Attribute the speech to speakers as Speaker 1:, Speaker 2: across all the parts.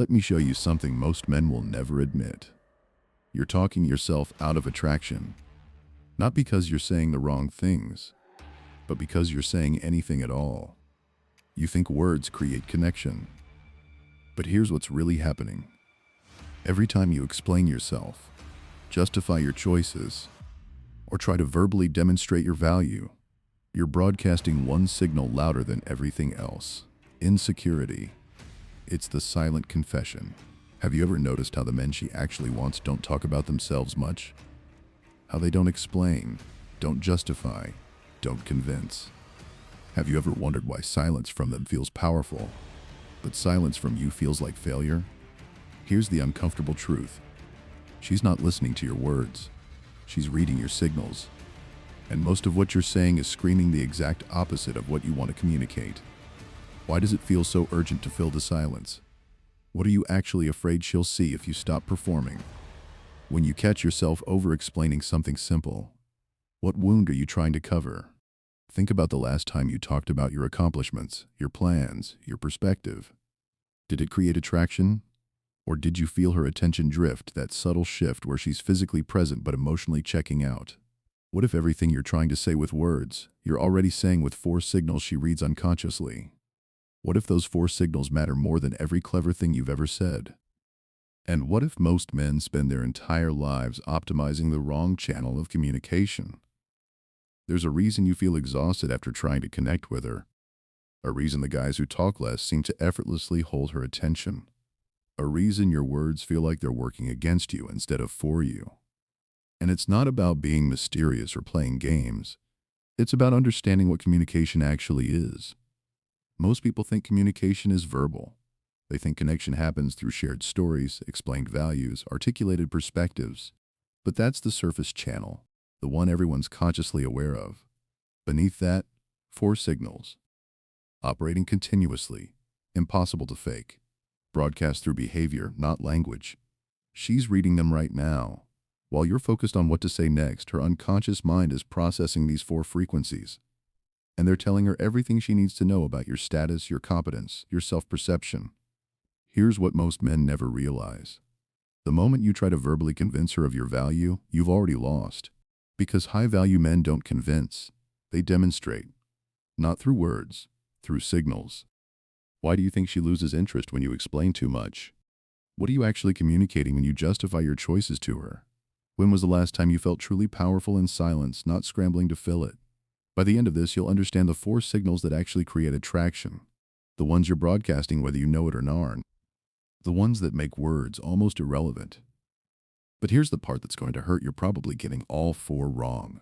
Speaker 1: Let me show you something most men will never admit. You're talking yourself out of attraction, not because you're saying the wrong things, but because you're saying anything at all. You think words create connection. But here's what's really happening. Every time you explain yourself, justify your choices, or try to verbally demonstrate your value, you're broadcasting one signal louder than everything else: insecurity. It's the silent confession. Have you ever noticed how the men she actually wants don't talk about themselves much? How they don't explain, don't justify, don't convince. Have you ever wondered why silence from them feels powerful, but silence from you feels like failure? Here's the uncomfortable truth. She's not listening to your words. She's reading your signals. And most of what you're saying is screaming the exact opposite of what you want to communicate. Why does it feel so urgent to fill the silence? What are you actually afraid she'll see if you stop performing? When you catch yourself over-explaining something simple, what wound are you trying to cover? Think about the last time you talked about your accomplishments, your plans, your perspective. Did it create attraction? Or did you feel her attention drift, that subtle shift where she's physically present but emotionally checking out? What if everything you're trying to say with words, you're already saying with 4 signals she reads unconsciously? What if those 4 signals matter more than every clever thing you've ever said? And what if most men spend their entire lives optimizing the wrong channel of communication? There's a reason you feel exhausted after trying to connect with her. A reason the guys who talk less seem to effortlessly hold her attention. A reason your words feel like they're working against you instead of for you. And it's not about being mysterious or playing games. It's about understanding what communication actually is. Most people think communication is verbal. They think connection happens through shared stories, explained values, articulated perspectives. But that's the surface channel, the one everyone's consciously aware of. Beneath that, 4 signals. Operating continuously, impossible to fake. Broadcast through behavior, not language. She's reading them right now. While you're focused on what to say next, her unconscious mind is processing these 4 frequencies. And they're telling her everything she needs to know about your status, your competence, your self-perception. Here's what most men never realize. The moment you try to verbally convince her of your value, you've already lost. Because high-value men don't convince, they demonstrate. Not through words, through signals. Why do you think she loses interest when you explain too much? What are you actually communicating when you justify your choices to her? When was the last time you felt truly powerful in silence, not scrambling to fill it? By the end of this, you'll understand the 4 signals that actually create attraction. The ones you're broadcasting whether you know it or not. The ones that make words almost irrelevant. But here's the part that's going to hurt. You're probably getting all 4 wrong.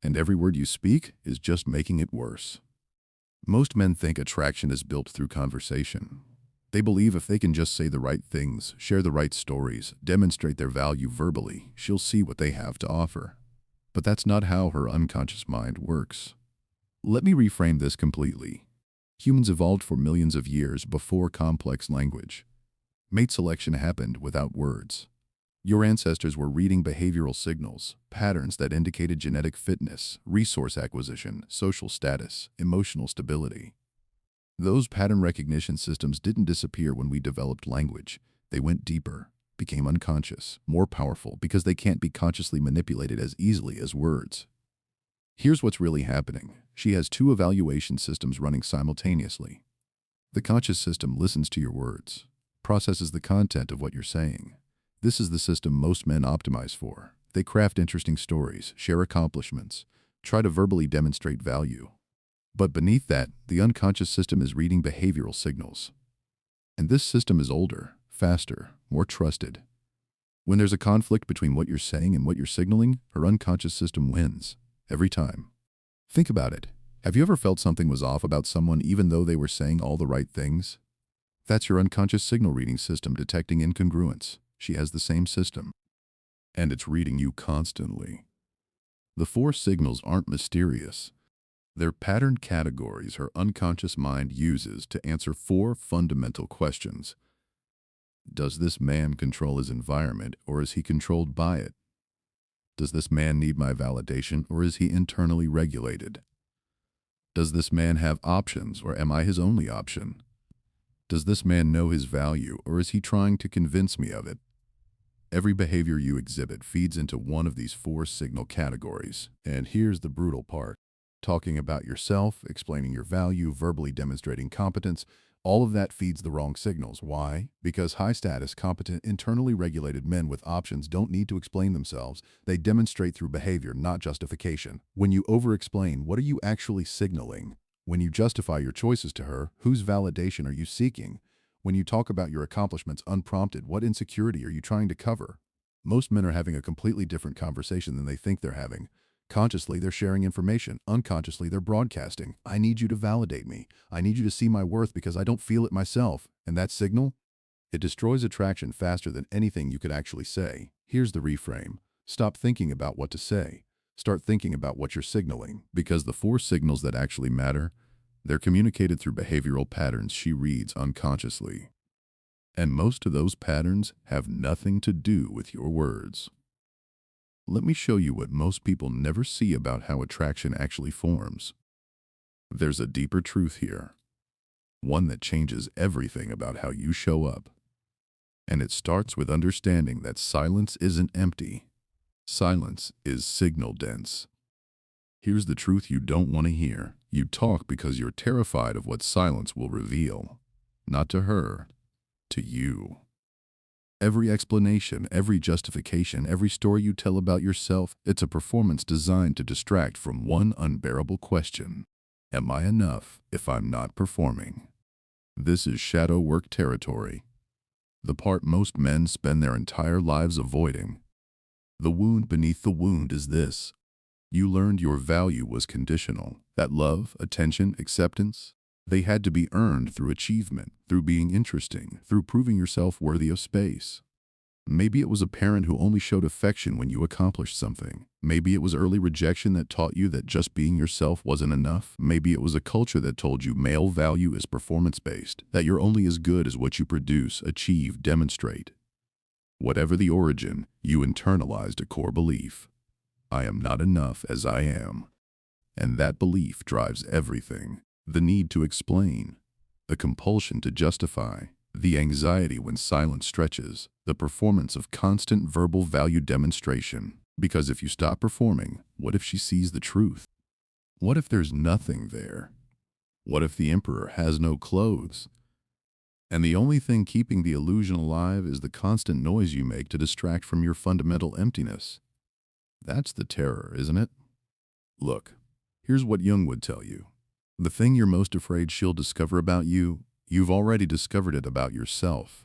Speaker 1: And every word you speak is just making it worse. Most men think attraction is built through conversation. They believe if they can just say the right things, share the right stories, demonstrate their value verbally, she'll see what they have to offer. But that's not how her unconscious mind works. Let me reframe this completely. Humans evolved for millions of years before complex language. Mate selection happened without words. Your ancestors were reading behavioral signals, patterns that indicated genetic fitness, resource acquisition, social status, emotional stability. Those pattern recognition systems didn't disappear when we developed language. They went deeper, became unconscious, more powerful because they can't be consciously manipulated as easily as words. Here's what's really happening. She has 2 evaluation systems running simultaneously. The conscious system listens to your words, processes the content of what you're saying. This is the system most men optimize for. They craft interesting stories, share accomplishments, try to verbally demonstrate value. But beneath that, the unconscious system is reading behavioral signals. And this system is older, faster, more trusted. When there's a conflict between what you're saying and what you're signaling, her unconscious system wins. Every time. Think about it. Have you ever felt something was off about someone even though they were saying all the right things? That's your unconscious signal reading system detecting incongruence. She has the same system. And it's reading you constantly. The 4 signals aren't mysterious. They're patterned categories her unconscious mind uses to answer 4 fundamental questions. Does this man control his environment, or is he controlled by it? Does this man need my validation, or is he internally regulated? Does this man have options, or am I his only option? Does this man know his value, or is he trying to convince me of it? Every behavior you exhibit feeds into one of these four signal categories. And here's the brutal part. Talking about yourself, explaining your value, verbally demonstrating competence, all of that feeds the wrong signals. Why? Because high-status, competent, internally regulated men with options don't need to explain themselves. They demonstrate through behavior, not justification. When you over-explain, what are you actually signaling? When you justify your choices to her, whose validation are you seeking? When you talk about your accomplishments unprompted, what insecurity are you trying to cover? Most men are having a completely different conversation than they think they're having. Consciously, they're sharing information. Unconsciously, they're broadcasting. I need you to validate me. I need you to see my worth because I don't feel it myself. And that signal? It destroys attraction faster than anything you could actually say. Here's the reframe. Stop thinking about what to say. Start thinking about what you're signaling. Because the four signals that actually matter, they're communicated through behavioral patterns she reads unconsciously. And most of those patterns have nothing to do with your words. Let me show you what most people never see about how attraction actually forms. There's a deeper truth here, one that changes everything about how you show up. And it starts with understanding that silence isn't empty. Silence is signal dense. Here's the truth you don't want to hear. You talk because you're terrified of what silence will reveal. Not to her, to you. Every explanation, every justification, every story you tell about yourself, it's a performance designed to distract from one unbearable question. Am I enough if I'm not performing? This is shadow work territory. The part most men spend their entire lives avoiding. The wound beneath the wound is this. You learned your value was conditional. That love, attention, acceptance, they had to be earned through achievement, through being interesting, through proving yourself worthy of space. Maybe it was a parent who only showed affection when you accomplished something. Maybe it was early rejection that taught you that just being yourself wasn't enough. Maybe it was a culture that told you male value is performance-based, that you're only as good as what you produce, achieve, demonstrate. Whatever the origin, you internalized a core belief. I am not enough as I am. And that belief drives everything. The need to explain, the compulsion to justify, the anxiety when silence stretches, the performance of constant verbal value demonstration. Because if you stop performing, what if she sees the truth? What if there's nothing there? What if the emperor has no clothes? And the only thing keeping the illusion alive is the constant noise you make to distract from your fundamental emptiness. That's the terror, isn't it? Look, here's what Jung would tell you. The thing you're most afraid she'll discover about you, you've already discovered it about yourself.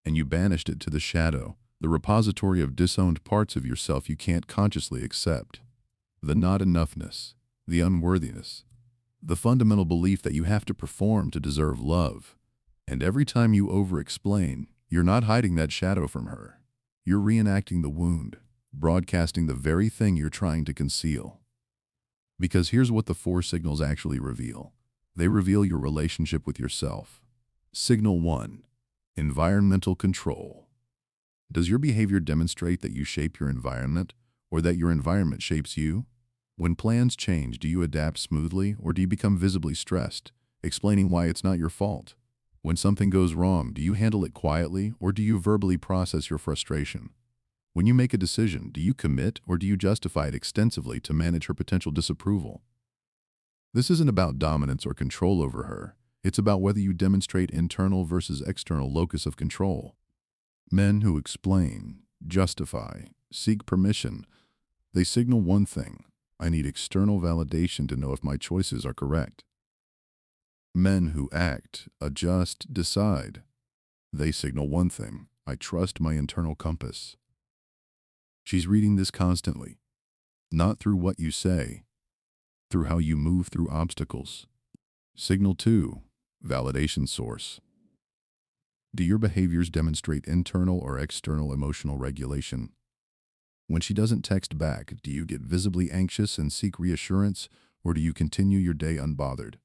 Speaker 1: And you banished it to the shadow, the repository of disowned parts of yourself you can't consciously accept. The not enoughness, the unworthiness, the fundamental belief that you have to perform to deserve love. And every time you over-explain, you're not hiding that shadow from her. You're reenacting the wound, broadcasting the very thing you're trying to conceal. Because here's what the four signals actually reveal. They reveal your relationship with yourself. Signal 1. Environmental control. Does your behavior demonstrate that you shape your environment, or that your environment shapes you? When plans change, do you adapt smoothly, or do you become visibly stressed, explaining why it's not your fault? When something goes wrong, do you handle it quietly, or do you verbally process your frustration? When you make a decision, do you commit or do you justify it extensively to manage her potential disapproval? This isn't about dominance or control over her. It's about whether you demonstrate internal versus external locus of control. Men who explain, justify, seek permission, they signal one thing. I need external validation to know if my choices are correct. Men who act, adjust, decide, they signal one thing. I trust my internal compass. She's reading this constantly, not through what you say, through how you move through obstacles. Signal 2, validation source. Do your behaviors demonstrate internal or external emotional regulation? When she doesn't text back, do you get visibly anxious and seek reassurance, or do you continue your day unbothered?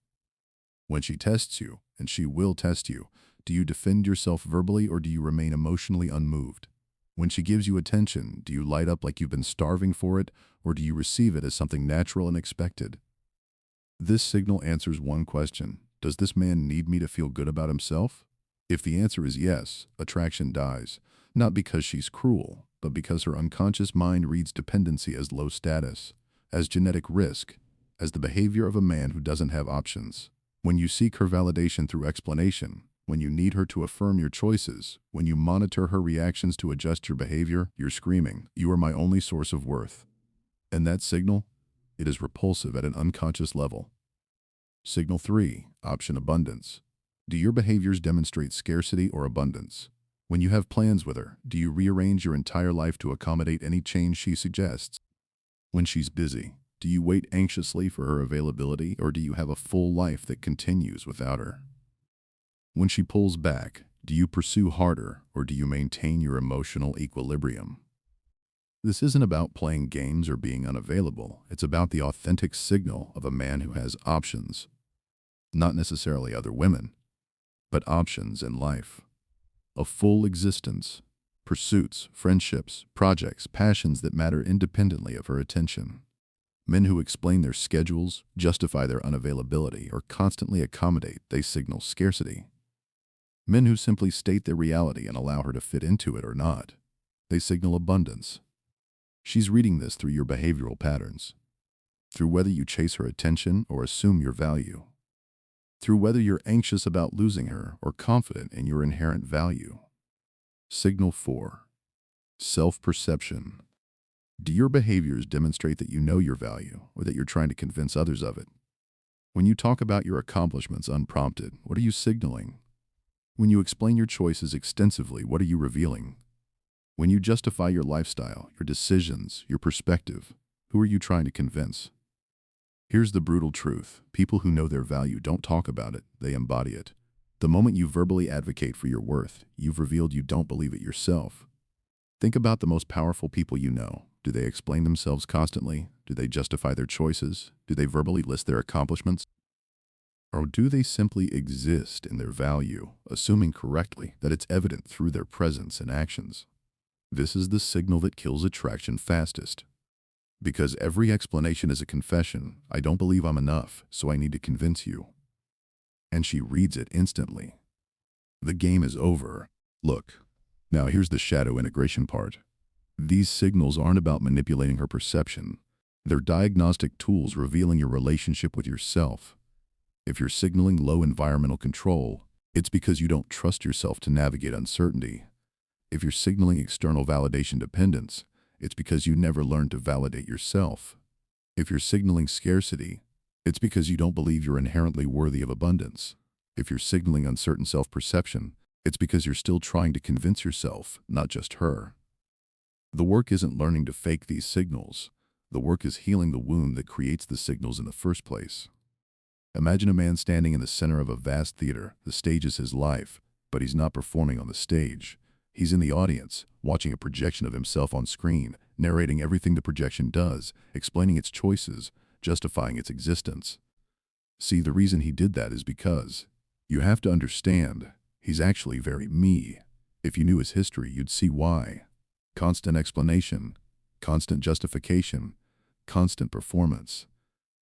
Speaker 1: When she tests you, and she will test you, do you defend yourself verbally or do you remain emotionally unmoved? When she gives you attention, do you light up like you've been starving for it, or do you receive it as something natural and expected? This signal answers one question. Does this man need me to feel good about himself? If the answer is yes, attraction dies, not because she's cruel, but because her unconscious mind reads dependency as low status, as genetic risk, as the behavior of a man who doesn't have options. When you seek her validation through explanation, when you need her to affirm your choices, when you monitor her reactions to adjust your behavior, you're screaming, "You are my only source of worth." And that signal? It is repulsive at an unconscious level. Signal 3, option abundance. Do your behaviors demonstrate scarcity or abundance? When you have plans with her, do you rearrange your entire life to accommodate any change she suggests? When she's busy, do you wait anxiously for her availability, or do you have a full life that continues without her? When she pulls back, do you pursue harder, or do you maintain your emotional equilibrium? This isn't about playing games or being unavailable. It's about the authentic signal of a man who has options. Not necessarily other women, but options in life. A full existence, pursuits, friendships, projects, passions that matter independently of her attention. Men who explain their schedules, justify their unavailability, or constantly accommodate, they signal scarcity. Men who simply state their reality and allow her to fit into it or not, they signal abundance. She's reading this through your behavioral patterns, through whether you chase her attention or assume your value, through whether you're anxious about losing her or confident in your inherent value. Signal 4, self-perception. Do your behaviors demonstrate that you know your value or that you're trying to convince others of it? When you talk about your accomplishments unprompted, what are you signaling? When you explain your choices extensively, what are you revealing? When you justify your lifestyle, your decisions, your perspective, who are you trying to convince? Here's the brutal truth. People who know their value don't talk about it, they embody it. The moment you verbally advocate for your worth, you've revealed you don't believe it yourself. Think about the most powerful people you know. Do they explain themselves constantly? Do they justify their choices? Do they verbally list their accomplishments? Or do they simply exist in their value, assuming correctly that it's evident through their presence and actions? This is the signal that kills attraction fastest. Because every explanation is a confession. I don't believe I'm enough, so I need to convince you. And she reads it instantly. The game is over. Look, now here's the shadow integration part. These signals aren't about manipulating her perception. They're diagnostic tools revealing your relationship with yourself. If you're signaling low environmental control, it's because you don't trust yourself to navigate uncertainty. If you're signaling external validation dependence, it's because you never learned to validate yourself. If you're signaling scarcity, it's because you don't believe you're inherently worthy of abundance. If you're signaling uncertain self-perception, it's because you're still trying to convince yourself, not just her. The work isn't learning to fake these signals. The work is healing the wound that creates the signals in the first place. Imagine a man standing in the center of a vast theater. The stage is his life, but he's not performing on the stage. He's in the audience, watching a projection of himself on screen, narrating everything the projection does, explaining its choices, justifying its existence. See, the reason he did that is because you have to understand, he's actually very me. If you knew his history, you'd see why. Constant explanation, constant justification, constant performance.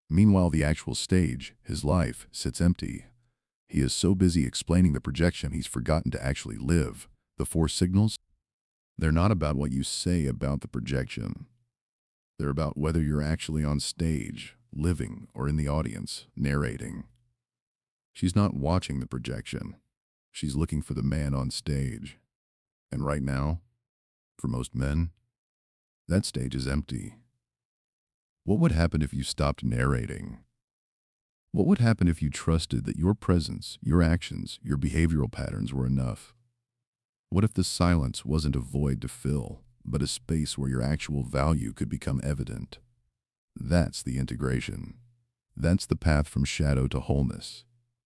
Speaker 1: Meanwhile, the actual stage, his life, sits empty. He is so busy explaining the projection he's forgotten to actually live. The 4 signals? They're not about what you say about the projection. They're about whether you're actually on stage, living, or in the audience, narrating. She's not watching the projection. She's looking for the man on stage. And right now, for most men, that stage is empty. What would happen if you stopped narrating? What would happen if you trusted that your presence, your actions, your behavioral patterns were enough? What if the silence wasn't a void to fill, but a space where your actual value could become evident? That's the integration. That's the path from shadow to wholeness.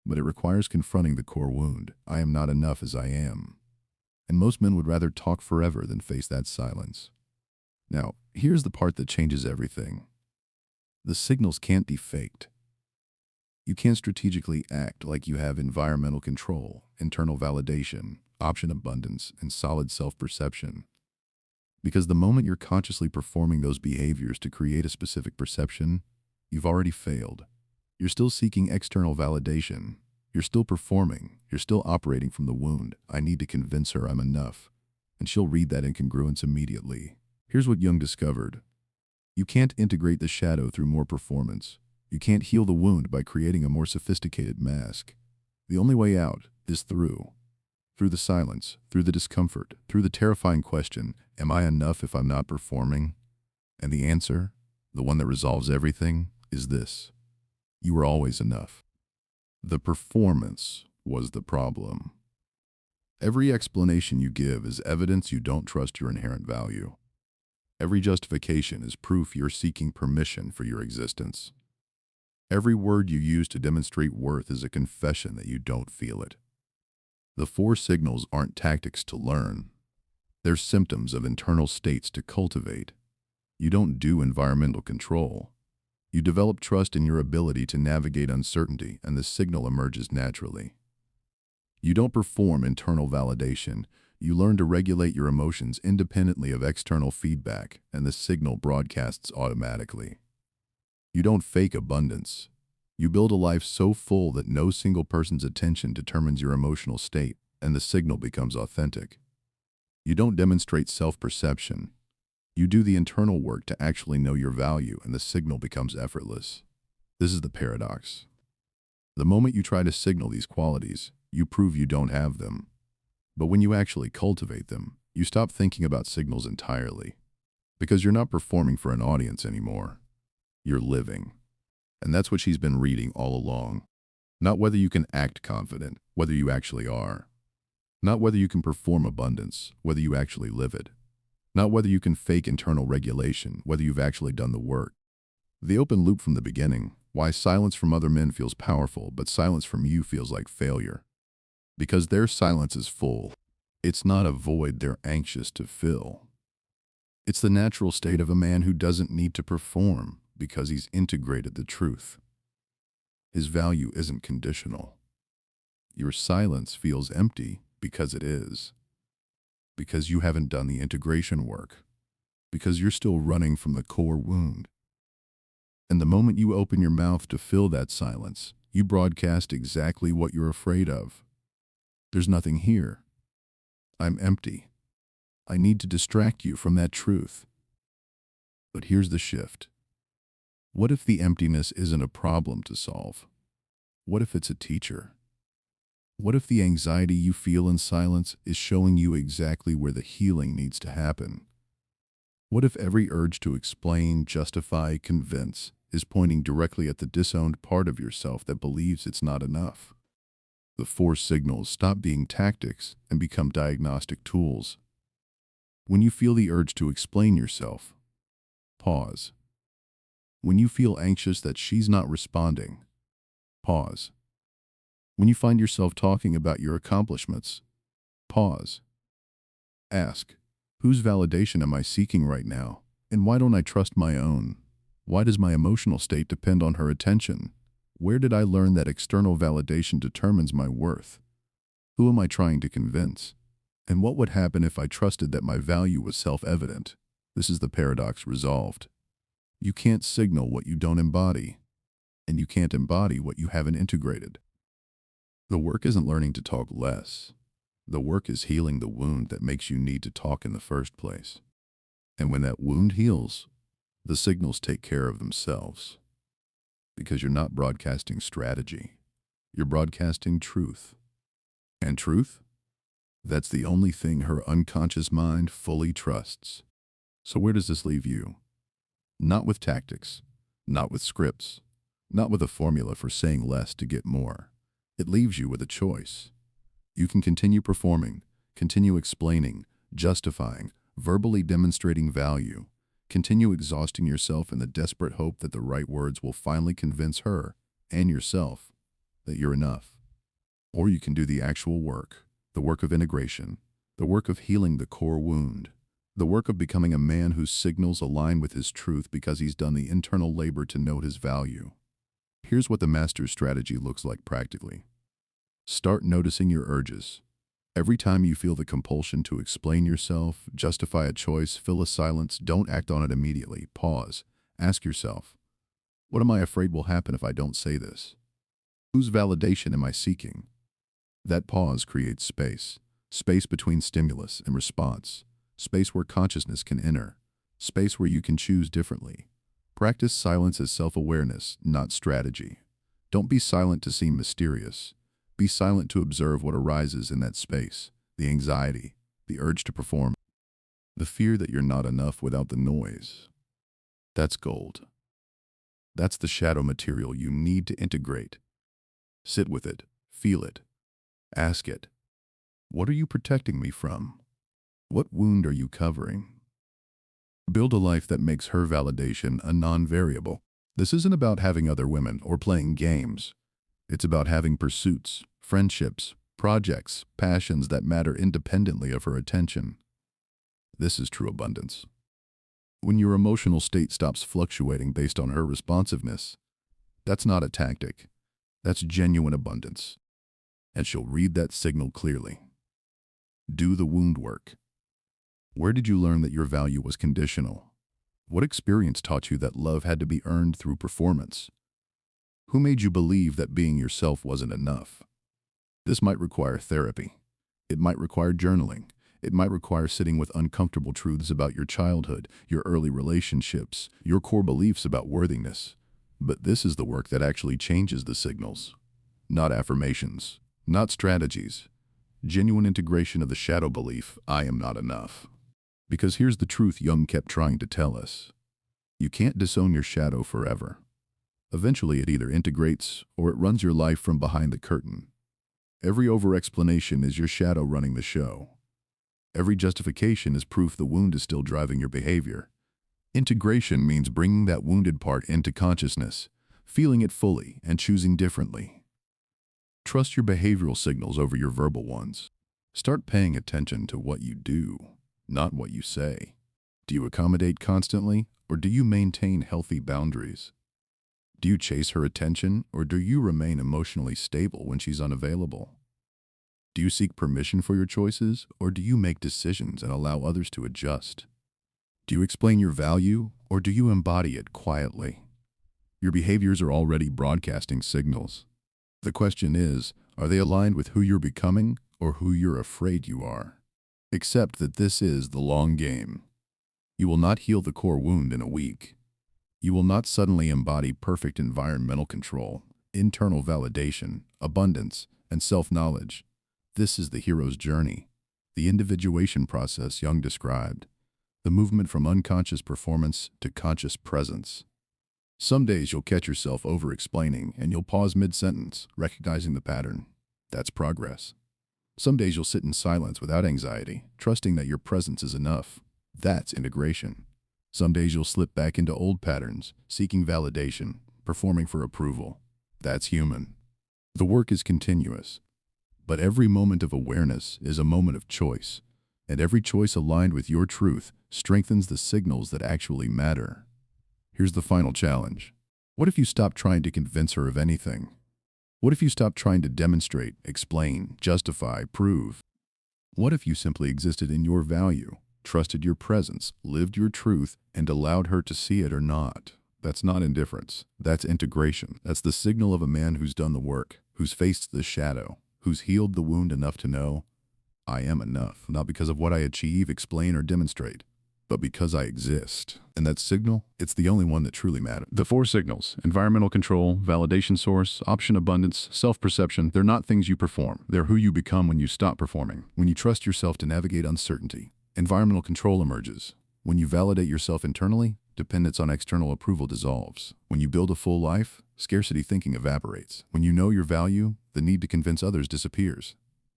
Speaker 1: But it requires confronting the core wound. I am not enough as I am. And most men would rather talk forever than face that silence. Now, here's the part that changes everything. The signals can't be faked. You can't strategically act like you have environmental control, internal validation, option abundance, and solid self-perception. Because the moment you're consciously performing those behaviors to create a specific perception, you've already failed. You're still seeking external validation. You're still performing. You're still operating from the wound. I need to convince her I'm enough. And she'll read that incongruence immediately. Here's what Jung discovered. You can't integrate the shadow through more performance. You can't heal the wound by creating a more sophisticated mask. The only way out is through the silence, through the discomfort, through the terrifying question, am I enough if I'm not performing? And the answer, the one that resolves everything, is this. You were always enough. The performance was the problem. Every explanation you give is evidence you don't trust your inherent value. Every justification is proof you're seeking permission for your existence. Every word you use to demonstrate worth is a confession that you don't feel it. The 4 signals aren't tactics to learn. They're symptoms of internal states to cultivate. You don't do environmental control. You develop trust in your ability to navigate uncertainty, and the signal emerges naturally. You don't perform internal validation. You learn to regulate your emotions independently of external feedback, and the signal broadcasts automatically. You don't fake abundance. You build a life so full that no single person's attention determines your emotional state, and the signal becomes authentic. You don't demonstrate self-perception. You do the internal work to actually know your value, and the signal becomes effortless. This is the paradox. The moment you try to signal these qualities, you prove you don't have them. But when you actually cultivate them, you stop thinking about signals entirely. Because you're not performing for an audience anymore. You're living. And that's what she's been reading all along. Not whether you can act confident, whether you actually are. Not whether you can perform abundance, whether you actually live it. Not whether you can fake internal regulation, whether you've actually done the work. The open loop from the beginning, why silence from other men feels powerful, but silence from you feels like failure. Because their silence is full. It's not a void they're anxious to fill. It's the natural state of a man who doesn't need to perform because he's integrated the truth. His value isn't conditional. Your silence feels empty because it is. Because you haven't done the integration work. Because you're still running from the core wound. And the moment you open your mouth to fill that silence, you broadcast exactly what you're afraid of. There's nothing here. I'm empty. I need to distract you from that truth. But here's the shift. What if the emptiness isn't a problem to solve? What if it's a teacher? What if the anxiety you feel in silence is showing you exactly where the healing needs to happen? What if every urge to explain, justify, convince is pointing directly at the disowned part of yourself that believes it's not enough? The 4 signals stop being tactics and become diagnostic tools. When you feel the urge to explain yourself, pause. When you feel anxious that she's not responding, pause. When you find yourself talking about your accomplishments, pause. Ask, whose validation am I seeking right now? And why don't I trust my own? Why does my emotional state depend on her attention? Where did I learn that external validation determines my worth? Who am I trying to convince? And what would happen if I trusted that my value was self-evident? This is the paradox resolved. You can't signal what you don't embody, and you can't embody what you haven't integrated. The work isn't learning to talk less. The work is healing the wound that makes you need to talk in the first place. And when that wound heals, the signals take care of themselves. Because you're not broadcasting strategy. You're broadcasting truth. And truth? That's the only thing her unconscious mind fully trusts. So where does this leave you? Not with tactics, not with scripts, not with a formula for saying less to get more. It leaves you with a choice. You can continue performing, continue explaining, justifying, verbally demonstrating value, continue exhausting yourself in the desperate hope that the right words will finally convince her and yourself that you're enough. Or you can do the actual work, the work of integration, the work of healing the core wound, the work of becoming a man whose signals align with his truth because he's done the internal labor to note his value. Here's what the master's strategy looks like practically. Start noticing your urges. Every time you feel the compulsion to explain yourself, justify a choice, fill a silence, don't act on it immediately. Pause. Ask yourself, what am I afraid will happen if I don't say this? Whose validation am I seeking? That pause creates space. Space between stimulus and response. Space where consciousness can enter. Space where you can choose differently. Practice silence as self-awareness, not strategy. Don't be silent to seem mysterious. Be silent to observe what arises in that space. The anxiety, the urge to perform, the fear that you're not enough without the noise. That's gold. That's the shadow material you need to integrate. Sit with it. Feel it. Ask it. What are you protecting me from? What wound are you covering? Build a life that makes her validation a non-variable. This isn't about having other women or playing games. It's about having pursuits, friendships, projects, passions that matter independently of her attention. This is true abundance. When your emotional state stops fluctuating based on her responsiveness, that's not a tactic. That's genuine abundance. And she'll read that signal clearly. Do the wound work. Where did you learn that your value was conditional? What experience taught you that love had to be earned through performance? Who made you believe that being yourself wasn't enough? This might require therapy. It might require journaling. It might require sitting with uncomfortable truths about your childhood, your early relationships, your core beliefs about worthiness. But this is the work that actually changes the signals. Not affirmations, not strategies. Genuine integration of the shadow belief, I am not enough. Because here's the truth Jung kept trying to tell us. You can't disown your shadow forever. Eventually it either integrates or it runs your life from behind the curtain. Every over-explanation is your shadow running the show. Every justification is proof the wound is still driving your behavior. Integration means bringing that wounded part into consciousness, feeling it fully, and choosing differently. Trust your behavioral signals over your verbal ones. Start paying attention to what you do, not what you say. Do you accommodate constantly, or do you maintain healthy boundaries? Do you chase her attention, or do you remain emotionally stable when she's unavailable? Do you seek permission for your choices, or do you make decisions and allow others to adjust? Do you explain your value, or do you embody it quietly? Your behaviors are already broadcasting signals. The question is, are they aligned with who you're becoming or who you're afraid you are? Accept that this is the long game. You will not heal the core wound in a week. You will not suddenly embody perfect environmental control, internal validation, abundance, and self-knowledge. This is the hero's journey, the individuation process Jung described, the movement from unconscious performance to conscious presence. Some days you'll catch yourself over-explaining and you'll pause mid-sentence, recognizing the pattern. That's progress. Some days you'll sit in silence without anxiety, trusting that your presence is enough. That's integration. Some days you'll slip back into old patterns, seeking validation, performing for approval. That's human. The work is continuous. But every moment of awareness is a moment of choice, and every choice aligned with your truth strengthens the signals that actually matter. Here's the final challenge. What if you stop trying to convince her of anything? What if you stop trying to demonstrate, explain, justify, prove? What if you simply existed in your value, trusted your presence, lived your truth, and allowed her to see it or not? That's not indifference. That's integration. That's the signal of a man who's done the work, who's faced the shadow, who's healed the wound enough to know, I am enough, not because of what I achieve, explain, or demonstrate, but because I exist. And that signal, it's the only one that truly matters. The 4 signals: environmental control, validation source, option abundance, self-perception, they're not things you perform. They're who you become when you stop performing, when you trust yourself to navigate uncertainty. Environmental control emerges. When you validate yourself internally, dependence on external approval dissolves. When you build a full life, scarcity thinking evaporates. When you know your value, the need to convince others disappears.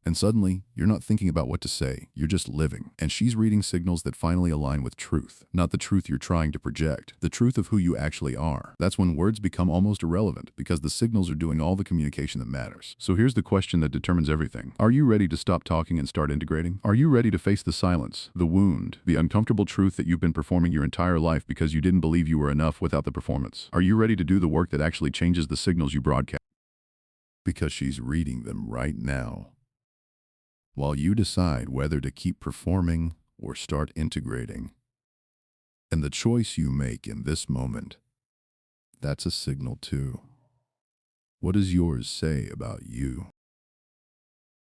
Speaker 1: And suddenly, you're not thinking about what to say, you're just living. And she's reading signals that finally align with truth, not the truth you're trying to project, the truth of who you actually are. That's when words become almost irrelevant, because the signals are doing all the communication that matters. So here's the question that determines everything. Are you ready to stop talking and start integrating? Are you ready to face the silence, the wound, the uncomfortable truth that you've been performing your entire life because you didn't believe you were enough without the performance? Are you ready to do the work that actually changes the signals you broadcast? Because she's reading them right now, while you decide whether to keep performing or start integrating. And the choice you make in this moment, that's a signal too. What does yours say about you?